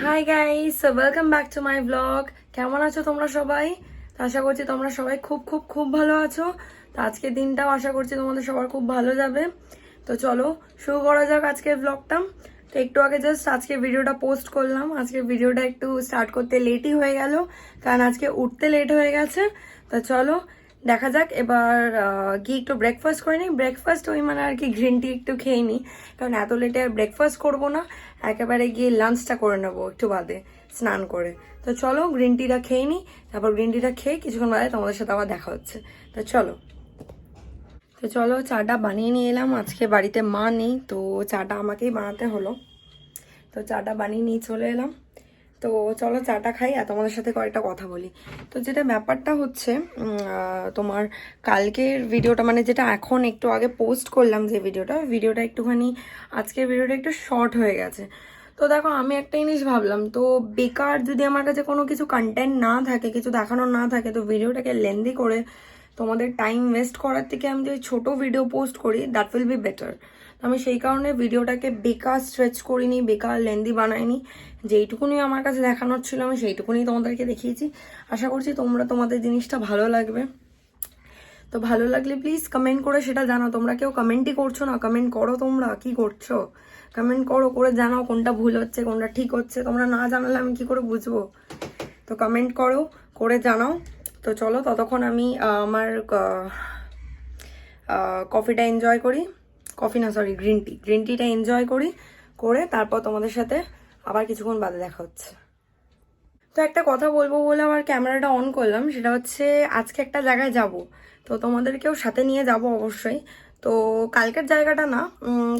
Hi guys, welcome back to my blog. কেমন আছো তোমরা সবাই? তো আশা করছি তোমরা সবাই খুব খুব খুব ভালো আছো। তো আজকের দিনটাও আশা করছি তোমাদের সবার খুব ভালো যাবে। তো চলো শুরু করা যাক আজকের ব্লগটা। তো একটু আগে জাস্ট আজকে ভিডিওটা পোস্ট করলাম। আজকের ভিডিওটা একটু স্টার্ট করতে লেটই হয়ে গেল, কারণ আজকে উঠতে লেট হয়ে গেছে। তো চলো দেখা যাক। এবার গিয়ে একটু ব্রেকফাস্ট করে নিই। ব্রেকফাস্ট ওই মানে আর কি গ্রিন টি একটু খেয়ে নিই, কারণ এত লেটে আর ব্রেকফাস্ট করবো না, একেবারে গিয়ে লাঞ্চটা করে নেবো একটু বাদে স্নান করে। তো চলো গ্রিন টিটা খেয়ে নিই, তারপর গ্রিন টিটা খেয়ে কিছুক্ষণ বাদে তোমাদের সাথে আবার দেখা হচ্ছে। তো চলো চাটা বানিয়ে নিয়ে এলাম। আজকে বাড়িতে মা নেই, তো চাটা আমাকেই বানাতে হলো। তো চাটা বানিয়ে নিয়ে চলে এলাম। তো চলো চাটা খাই আর তোমাদের সাথে কয়েকটা কথা বলি। তো যেটা ব্যাপারটা হচ্ছে, তোমার কালকের ভিডিওটা মানে যেটা এখন একটু আগে পোস্ট করলাম, যে ভিডিওটা একটুখানি আজকের ভিডিওটা একটু শর্ট হয়ে গেছে। তো দেখো আমি একটা জিনিস ভাবলাম, তো বেকার যদি আমার কাছে কোনো কিছু কন্টেন্ট না থাকে, কিছু দেখানোর না থাকে, তো ভিডিওটাকে লেন্দি করে তোমাদের টাইম ওয়েস্ট করার থেকে আমি যদি ছোট ভিডিও পোস্ট করি, দ্যাট উইল বি বেটার। আমি সেই কারণে ভিডিওটাকে বেকার স্ট্রেচ করিনি, বেকার লেন্দি বানাইনি। যেইটুকুনি আমার কাছে দেখানোর ছিল আমি সেইটুকুনি তোমাদেরকে দেখিয়েছি। আশা করছি তোমাদের জিনিসটা ভালো লাগবে। তো ভালো লাগলে প্লিজ কমেন্ট করে সেটা জানাও। তোমরা কেউ কমেন্টই করছো না, কমেন্ট করো। তোমরা কি করছো? কমেন্ট করো, করে জানাও কোনটা ভুল হচ্ছে কোনটা ঠিক হচ্ছে। তোমরা না জানালে আমি কি করে বুঝবো? তো কমেন্ট করো, করে জানাও। তো চলো ততক্ষণ আমি আমার কফিটা এনজয় করি। কফি না, সরি, গ্রিন টিটা এনজয় করি, করে তারপর তোমাদের সাথে আবার কিছুক্ষণ বাদে দেখা হচ্ছে। তো একটা কথা বলবো বলে আমার ক্যামেরাটা অন করলাম, সেটা হচ্ছে আজকে একটা জায়গায় যাব। তো তোমাদেরকেও সাথে নিয়ে যাব অবশ্যই। তো কালকের জায়গাটা না,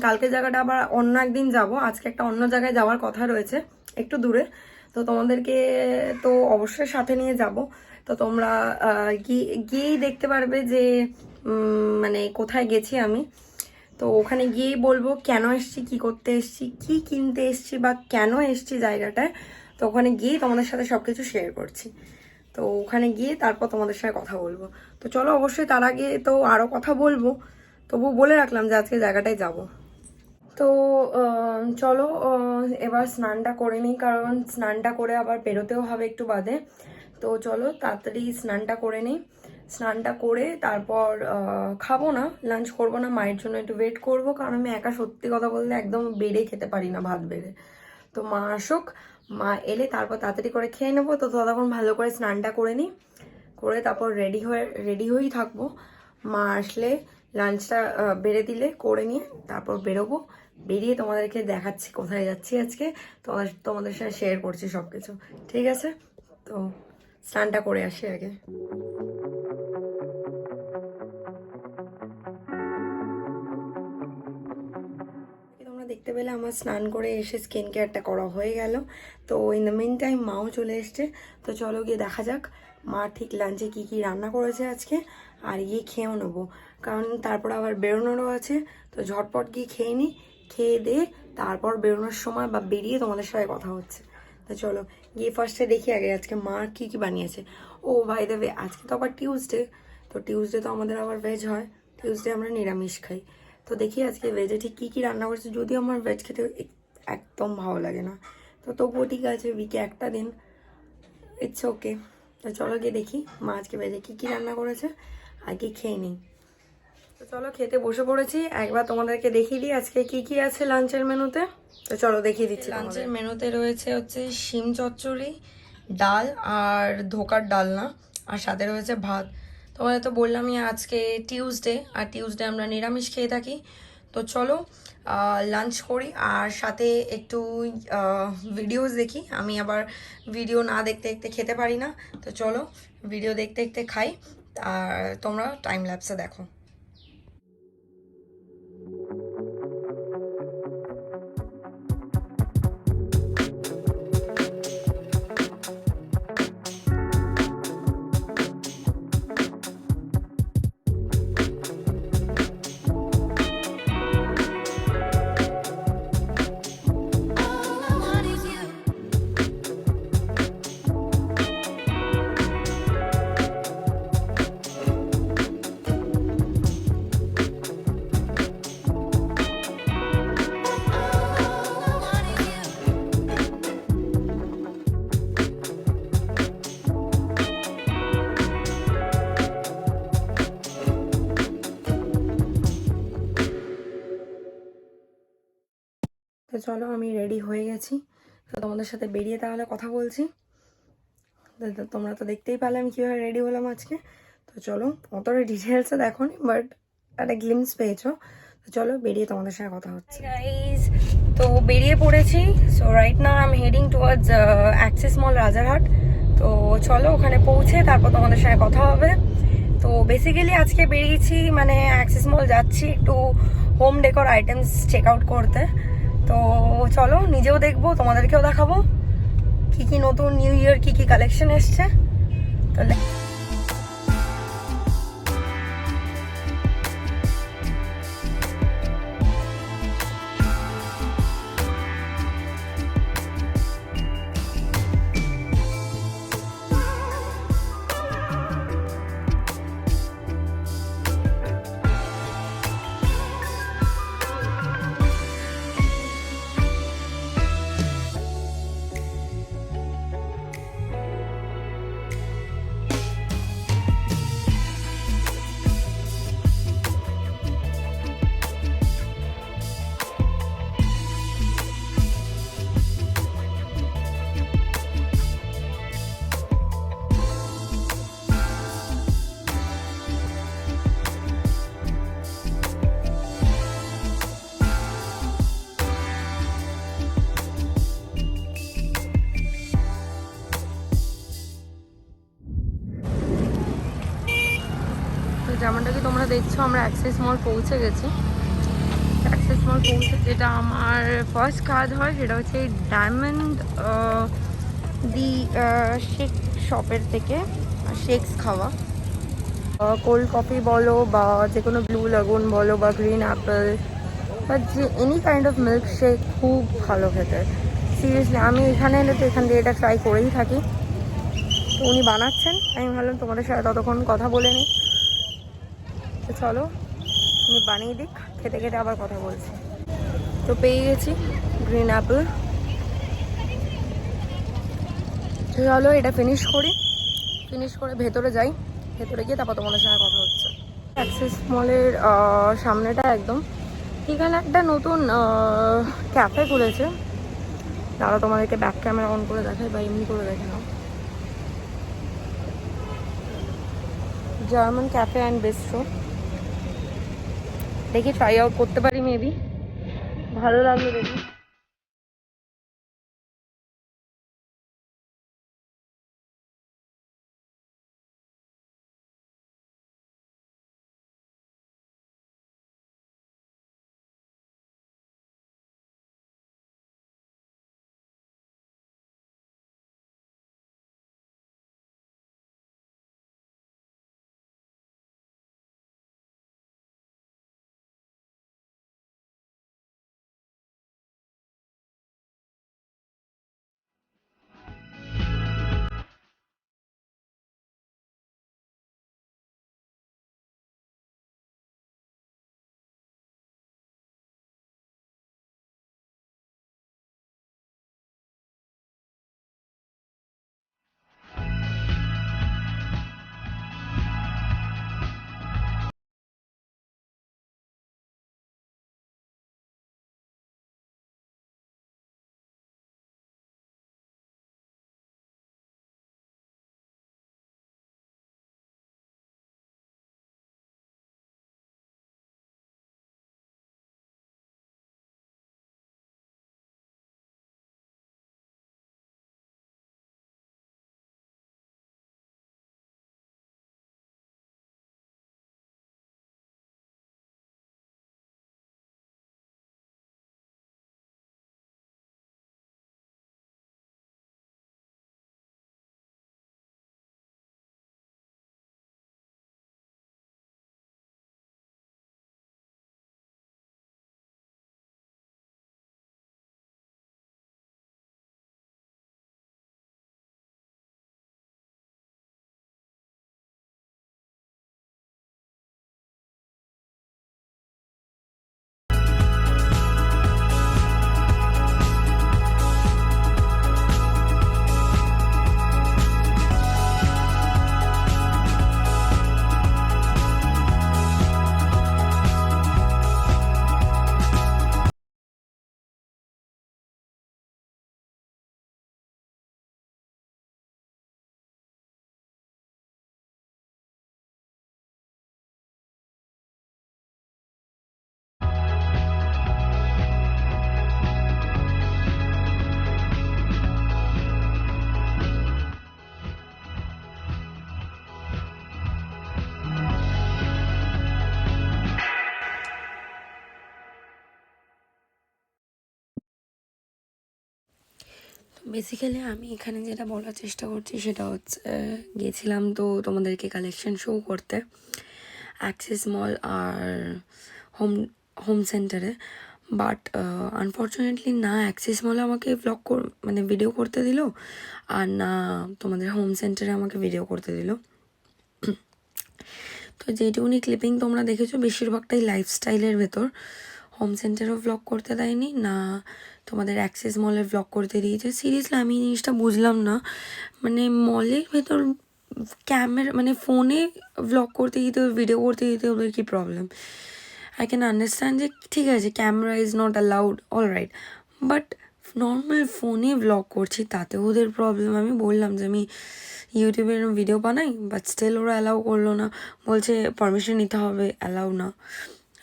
কালকের জায়গাটা আবার অন্য একদিন যাব। আজকে একটা অন্য জায়গায় যাওয়ার কথা রয়েছে, একটু দূরে। তো তোমাদেরকে তো অবশ্যই সাথে নিয়ে যাব। তো তোমরা গিয়েই দেখতে পারবে যে মানে কোথায় গেছি আমি। তো ওখানে গিয়েই বলবো কেন এসছি, কি করতে এসছি, কি কিনতে এসছি, বা কেন এসছি জায়গাটায়। তো ওখানে গিয়ে তোমাদের সাথে সবকিছু শেয়ার করছি। তো ওখানে গিয়ে তারপর তোমাদের সাথে কথা বলবো। তো চলো অবশ্যই তার আগে তো আরো কথা বলবো, তবু বলে রাখলাম যে আজকে জায়গাটায় যাব। তো চলো এবার স্নানটা করে নিই, কারণ স্নানটা করে আবার বেরোতেও হবে একটু বাদে। তো চলো তাড়াতাড়ি স্নানটা করে নিই। স্নানটা করে তারপর খাবো না, লাঞ্চ করবো না, মায়ের জন্য একটু ওয়েট করবো, কারণ আমি একা সত্যি কথা বলতে একদম বেড়ে খেতে পারি না, ভাত বেড়ে। তো মা আসুক, মা এলে তারপর তাড়াতাড়ি করে খেয়ে নেবো। তো ততক্ষণ ভালো করে স্নানটা করে নিই, করে তারপর রেডি হয়েই থাকবো। মা আসলে লাঞ্চটা বেড়ে দিলে করে নিয়ে তারপর বেরোবো। বেরিয়ে তোমাদেরকে দেখাচ্ছি কোথায় যাচ্ছি আজকে, তোমাদের সাথে শেয়ার করছি সব কিছু। ঠিক আছে? তো স্নানটা করে আসি আগে। তোমরা দেখতে পেলে আমার স্নান করে এসে স্কিন কেয়ারটা করা হয়ে গেল। তো ইন দ্য মিন টাইম মাও চলে এসছে। তো চলো গিয়ে দেখা যাক মা ঠিক লাঞ্চে কি কি রান্না করেছে আজকে, আর গিয়ে খেয়েও নেবো, কারণ তারপর আবার বেরোনোরও আছে। তো ঝটপট গিয়ে খেয়ে নিই, খেয়ে দিয়ে তারপর বেরোনোর সময় বা বেরিয়ে তোমাদের সাথে কথা হচ্ছে। তো চলো গিয়ে ফার্স্টে দেখি আগে আজকে মা কি কি বানিয়েছে। ও ভাই দেবে, আজকে তো আবার টিউসডে। তো টিউসডে তো আমাদের আবার ভেজ হয়, টিউসডে আমরা নিরামিষ খাই। তো দেখি আজকে ভেজে ঠিক কী কী রান্না করছে। যদিও আমার ভেজ খেতে একদম ভালো লাগে না, তো তবুও ঠিক আছে, উইকে একটা দিন, ইটস ওকে। তো চলো গিয়ে দেখি মা আজকে ভেজে কী কী রান্না করেছে, আর কি খেয়ে নিই। তো চলো খেতে বসে পড়েছি, একবার তোমাদেরকে দেখিয়ে দিই আজকে কি কি আছে লাঞ্চের মেনুতে। তো চলো দেখিয়ে দিচ্ছি। লাঞ্চের মেনুতে রয়েছে হচ্ছে শিম চচ্চড়ি, ডাল আর ধোকার ডালনা, আর সাথে রয়েছে ভাত। তোমাদের তো বললামই আজকে টিউসডে, আর টিউসডে আমরা নিরামিষ খেয়ে থাকি। তো চলো লাঞ্চ করি, আর সাথে একটু ভিডিওস দেখি। আমি আবার ভিডিও না দেখতে দেখতে খেতে পারি না। তো চলো ভিডিও দেখতে দেখতে খাই, আর তোমরা টাইম ল্যাপসে দেখো। চলো আমি রেডি হয়ে গেছি, তো তোমাদের সাথে বেরিয়ে তাহলে কথা বলছি। তোমরা তো দেখতেই পেলে আমি কীভাবে রেডি হলাম আজকে। তো চলো, অতটা ডিটেলসে দেখো নি, বাট একটা গ্লিমস পেয়েছো। তো চলো বেরিয়ে তোমাদের সঙ্গে কথা হচ্ছে। গাইজ, তো বেরিয়ে পড়েছি। So right now I am heading towards Axis mall Rajarhat. তো চলো ওখানে পৌঁছে তারপর তোমাদের সঙ্গে কথা হবে। তো বেসিক্যালি আজকে বেরিয়েছি, মানে অ্যাক্সিস মল যাচ্ছি একটু home decor items check out করতে। তো চলো নিজেও দেখবো, তোমাদেরকেও দেখাবো কি কি নতুন নিউ ইয়ার কি কি কালেকশন এসছে। তাহলে যেমনটা কি তোমরা দেখছো, আমরা অ্যাক্সিস মল পৌঁছে গেছি। অ্যাক্সিস মল পৌঁছে যেটা আমার ফার্স্ট কাজ হয় সেটা হচ্ছে এই ডায়মন্ড দি শেক শপের থেকে শেকস খাওয়া। কোল্ড কফি বলো বা যে কোনো ব্লু লাগুন বলো বা গ্রিন অ্যাপেল বা যে any kind of milk shake খুব ভালো খেতে। সিরিয়াসলি আমি এখানে এলে তো এখান দিয়ে এটা ট্রাই করেই থাকি। তো উনি বানাচ্ছেন, আমি ভাবলাম তোমাদের সাথে ততক্ষণ কথা বলে নিই। তো চলো উনি বানিয়ে দিক, খেতে খেতে আবার কথা বলছি। তো পেয়ে গেছি গ্রিন অ্যাপেল। চলো এটা ফিনিশ করি, ফিনিশ করে ভেতরে যাই, ভেতরে গিয়ে তারপর তোমাদের সঙ্গে কথা হচ্ছে। অ্যাক্সিস মলের সামনেটা একদম, এখানে একটা নতুন ক্যাফে খুলেছে। তারা তোমাদেরকে ব্যাক ক্যামেরা অন করে দেখায় বা এমনি করে দেখে নাও। জার্মান ক্যাফে অ্যান্ড বিস্ট্রো, দেখি ট্রাই আউট করতে পারি, মেবি ভালো লাগলো দেখি। বেসিক্যালি আমি এখানে যেটা বলার চেষ্টা করছি সেটা হচ্ছে গেছিলাম তো তোমাদেরকে কালেকশন শো করতে অ্যাক্সিস মল আর হোম হোম সেন্টারে, বাট আনফর্চুনেটলি না অ্যাক্সিস মলে আমাকে মানে ভিডিও করতে দিল, আর না তোমাদের হোম সেন্টারে আমাকে ভিডিও করতে দিল। তো যেটুকুনি ক্লিপিং তোমরা দেখেছো বেশিরভাগটাই লাইফস্টাইলের ভেতর, হোম সেন্টারও ভ্লগ করতে দেয়নি, না তোমাদের অ্যাক্সেস মলের ভ্লগ করতে দিয়েছে। সিরিয়াসলি আমি এই জিনিসটা বুঝলাম না, মানে মলের ভেতর মানে ফোনে ভ্লগ করতে দিতে ভিডিও করতে দিতে ওদের কী প্রবলেম? আই ক্যান আন্ডারস্ট্যান্ড যে ঠিক আছে camera is not allowed, all right, but normal ফোনে ভ্লগ করছি তাতে ওদের প্রবলেম। আমি বললাম যে আমি ইউটিউবে ভিডিও বানাই, বাট স্টিল ওরা অ্যালাউ করলো না, বলছে পারমিশন নিতে হবে, অ্যালাউ না।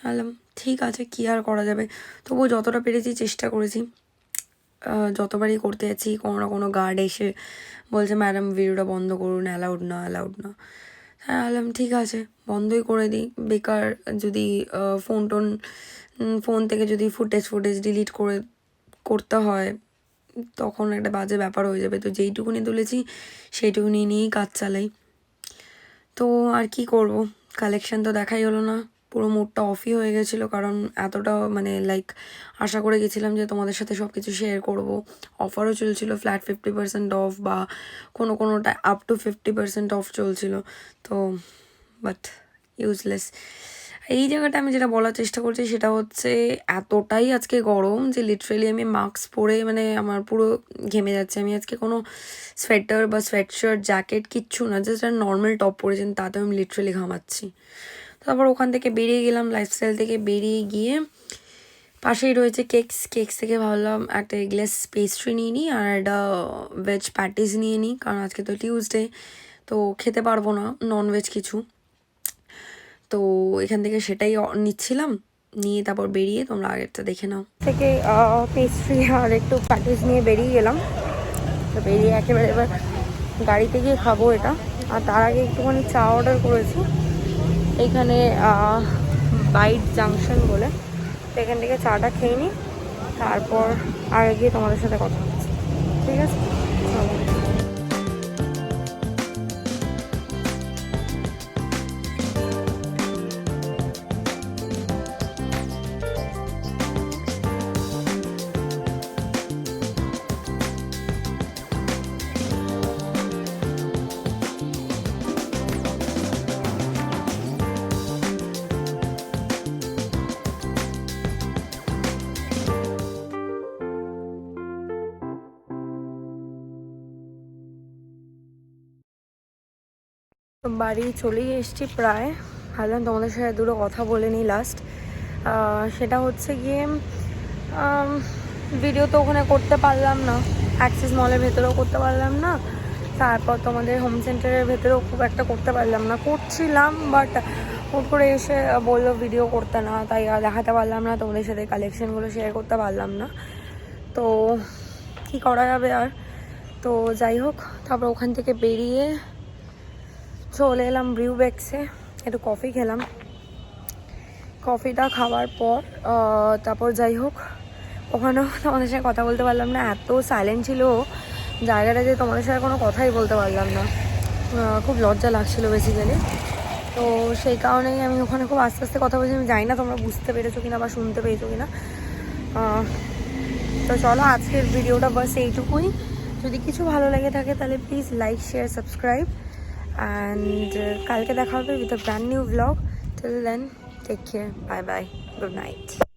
বললাম ঠিক আছে কী আর করা যাবে, তবুও যতটা পেরেছি চেষ্টা করেছি। যতবারই করতে যাচ্ছি কোনো না কোনো গার্ড এসে বলছে ম্যাডাম ভিডিওটা বন্ধ করুন, অ্যালাউড না অ্যালাউড না। হ্যাঁ বললাম ঠিক আছে বন্ধই করে দিই, বেকার যদি ফোন থেকে যদি ফুটেজ ডিলিট করতে হয় তখন একটা বাজে ব্যাপার হয়ে যাবে। তো যেইটুকুনি তুলেছি সেইটুকুনি নিয়েই কাজ চালাই। তো আর কি করব, কালেকশন তো দেখাই হলো না, পুরো মুডটা অফই হয়ে গেছিলো, কারণ এতটা মানে লাইক আশা করে গেছিলাম যে তোমাদের সাথে সব কিছু শেয়ার করবো। অফারও চলছিল ফ্ল্যাট 50% অফ, বা কোনোটা আপ টু 50% অফ চলছিল। তো বাট ইউজলেস। এই জায়গাটা আমি যেটা বলার চেষ্টা করছি সেটা হচ্ছে এতটাই আজকে গরম যে লিটারেলি আমি মাস্ক পরে মানে আমার পুরো ঘেমে যাচ্ছে। আমি আজকে কোনো সোয়েটার বা সোয়েটশার্ট জ্যাকেট কিচ্ছু না, জাস্ট আর নর্মাল টপ পরেছেন, তাতেও আমি লিটারেলি ঘামাচ্ছি। তারপর ওখান থেকে বেরিয়ে গেলাম, লাইফস্টাইল থেকে বেরিয়ে গিয়ে পাশেই রয়েছে কেকস থেকে ভাবলাম একটা এগলেস পেস্ট্রি নিয়ে নিই আর একটা ভেজ প্যাটিস নিয়ে নিই, কারণ আজকে তো টিউসডে, তো খেতে পারবো না ননভেজ কিছু। তো এখান থেকে সেটাই নিচ্ছিলাম, নিয়ে তারপর বেরিয়ে তোমরা আগেরটা দেখে নাও। থেকে পেস্ট্রি আর একটু প্যাটিস নিয়ে বেরিয়ে গেলাম। তো বেরিয়ে একেবারে এবার গাড়িতে গিয়ে খাবো এটা, আর তার আগে একটুখানি চা অর্ডার করেছি এইখানে বাইট জাংশন বলে। তো এখান থেকে চাটা খেয়ে নিই, তারপর আগে গিয়ে তোমাদের সাথে কথা হচ্ছে, ঠিক আছে? বাড়ি চলেই এসছি প্রায়, ভাবলাম তোমাদের সাথে দুটো কথা বলে নিই লাস্ট। সেটা হচ্ছে গিয়ে ভিডিও তো ওখানে করতে পারলাম না, অ্যাক্সিস মলের ভেতরেও করতে পারলাম না, তারপর তোমাদের হোম সেন্টারের ভেতরেও খুব একটা করতে পারলাম না। করছিলাম বাট হুট করে এসে বললো ভিডিও করতে না, তাই আর দেখাতে পারলাম না তোমাদের সাথে, কালেকশানগুলো শেয়ার করতে পারলাম না। তো কি করা যাবে আর, তো যাই হোক তারপর ওখান থেকে বেরিয়ে চলে এলাম ব্রিউবেক্সে, একটু কফি খেলাম। কফিটা খাওয়ার পর তারপর যাই হোক ওখানেও তোমাদের সাথে কথা বলতে পারলাম না, এত সাইলেন্ট ছিল জায়গাটা যে তোমাদের সাথে কোনো কথাই বলতে পারলাম না, খুব লজ্জা লাগছিল বেসিক্যালি। তো সেই কারণেই আমি ওখানে খুব আস্তে আস্তে কথা বলছি। আমি জানি না তোমরা বুঝতে পেরেছো কিনা বা শুনতে পেরেছো কিনা। তো চলো আজকের ভিডিওটা বাস এইটুকুই। যদি কিছু ভালো লেগে থাকে তাহলে please like share subscribe, and কালকে দেখা হবে with a brand new vlog. Till then, take care, bye bye, good night.